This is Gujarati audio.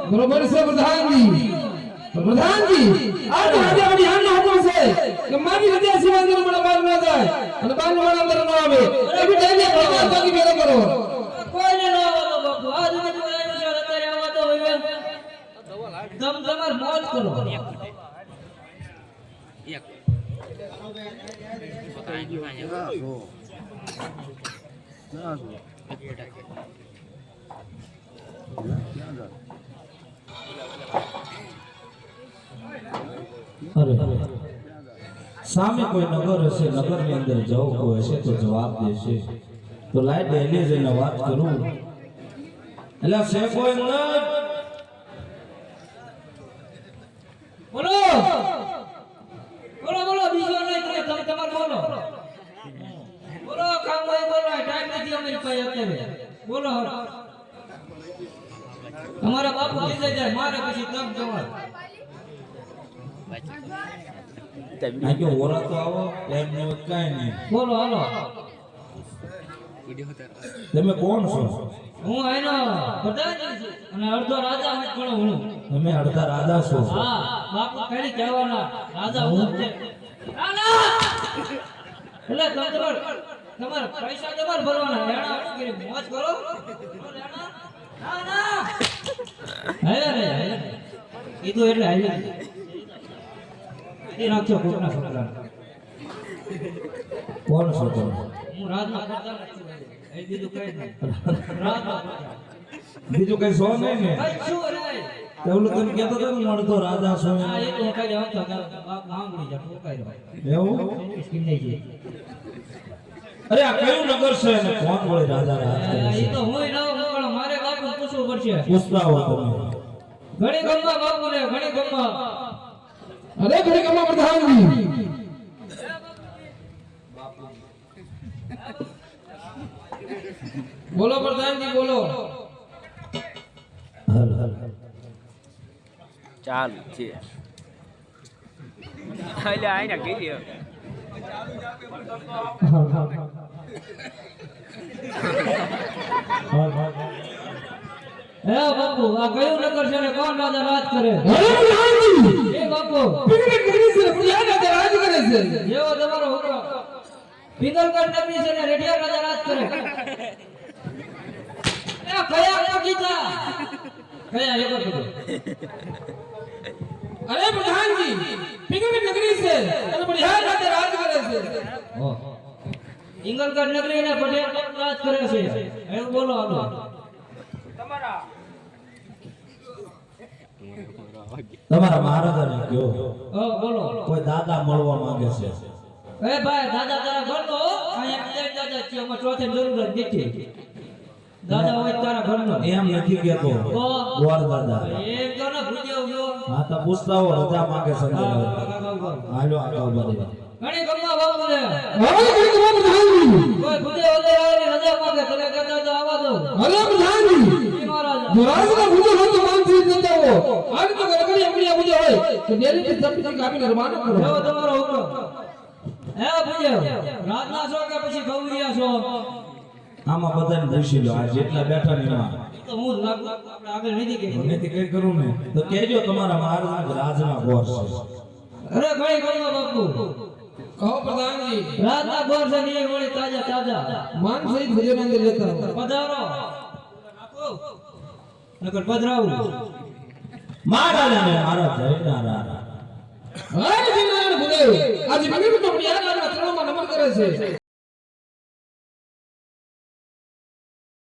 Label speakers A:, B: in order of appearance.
A: बरोबर से प्रधान जी आज राजा बड़ी हां हुकुम से कि मारी विद्या शिवाजी ने बड़ा मार ना जाए અને બાર વાળા અંદર ન આવે એ બી ડેલી ભગવાન બાકી ભેગો કરો
B: કોઈ ને ન આવો બાપુ આજ મે તો આવ્યો છે અત્યારે આવો તો હોય દમ તમાર મોજ કરો એક પોતાની વાયા ના જો
C: अरे सामे कोई नगर हशे नगर ની અંદર જવું કોઈ હશે તો જવાબ દેશે તો લાય ડેલી જઈને વાત કરું એટલે સે કોઈ ન
B: બોલો બોલો બોલો બીજો નહીં તમે તમાર બોલો બોલો કામ હોય બોલો ટાઈમ નથી અમારી પાસે અત્યારે બોલો તમારા બાપુ કીધે જાય મારે પછી તમ જવા
C: આજો ઓરા તો આવો એમ ને કાઈ નહીં
B: બોલો હાલો
C: તમે કોણ છો
B: હું આનો પ્રધાન છું અને અડધો રાજા હું પણ હું
C: તમે અડધા રાજા છો
B: હા બાપુ ખાલી કહેવાના રાજા હું છે રાણા એટલે તમાર પૈસા તમાર ભરવાના લેણા કરી મોજ કરો લેણા ના ના હે રે કીધું એટલે હાલે એ રાખ્યો કોકના છોકરા
C: કોણ છો તમે
B: હું રાજના પ્રધાન છું એ બીજું કઈ નહીં રાજના
C: બીજું કઈ સો નહીં ને
B: કઈ શું રે
C: એવું તમે કહેતો હતો ને મળતો રાજા છો
B: હા એ તો હું કાલે વાંચતો બાપ આંગળી જા ટોકાઈ રહ્યો
C: એવું
B: સ્કીમ નહીં છે
C: અરે આ કયું નગર છે અને કોણ વળી રાજા રાજ કરે
B: એ
C: છે
B: તો હું ન પણ મારે બાપુ પૂછવું પડશે
C: પૂછતા હો તમે
B: ઘણી ગમવા બાપુ ને ઘણી ગમવા
A: અરે ઘરે કમા પ્રધાનજી બોલો પ્રધાનજી બોલો
C: હાલ હાલ
D: ચાલુ છે એટલે આઈને કીધી
C: હાલ હાલ
B: હે બાપુ આ કયું નગર છે ને કોણ રાજા રાજ કરે
A: અરે પ્રધાનજી
B: એ બાપુ
A: પિંગલ કરી છે પુલિયા રાજા રાજ કરે છે
B: જેવો તમારો હુકમ પિંગલગઢ નગરી છે ને રેડિયા રાજા રાજ કરે એ કયા કયા કીધા કયા એક કીધું
A: અરે પ્રધાનજી પિંગલ નગરી છે અને પુલિયા રાજા રાજ કરે છે
B: પિંગલગઢ નગરી ને પટેલ રાજ કરે છે એવું બોલો આલો
C: તમારા મહારાજાને કયો
B: બોલો
C: કોઈ દાદા મળવા માંગે છે
B: એ ભાઈ દાદા તારા ઘરનો અહીંયા બે દાદા છે અમે ચોથે જરૂર જ નથી દાદા હોય તારા ઘરનો
C: એમ નથી કેતો ગોર દાદા
B: એક તો ને ભૂજ્યો ગયો
C: હા તો પૂછતા હો રજા માંગે સંજય હાલો આગળ બરી
B: ઘણી ગમવા બાપુ ને
A: અરે ઘરે કમા પ્રધાનજી
B: કોઈ ભૂજે ઓલે આવે રજા માંગે તમે કહેતા તો આવા દો
A: અરે પ્રધાનજી
B: ઈ મહારાજ
A: યુવરાજ का मुझे हो तो मान से देता हो आज तो गड़बड़ी अपनी मुझे होय तो डेली की सब की काफी रवाना करो
B: એવો તમારો હુકમ હે ભૂજે રાતના છો કે પછી ગૌરિયા છો
C: આમાં બધાને પૂછી લો આ જેટલા બેઠા ને એમાં
B: તો હું જ લાગુ આપણે આગળ નથી કે
C: નથી કઈ કરું ને તો કહેજો તમારા મહારાજ રાજના ગોર છે
B: અરે ઘણી ગમવા બાપુ
A: कहो प्रधान जी
B: રાતના ગોર છે ને એ વળી તાજા તાજા
A: मान सहित भोजन अंदर लेता हूं
B: પધારો નકર પધરાવું
C: મહારાજાને મારા જયના રારા
A: अरे जी नारायण भुदेव आज मगर तो बढ़िया ना त्रणों में नमन करे छे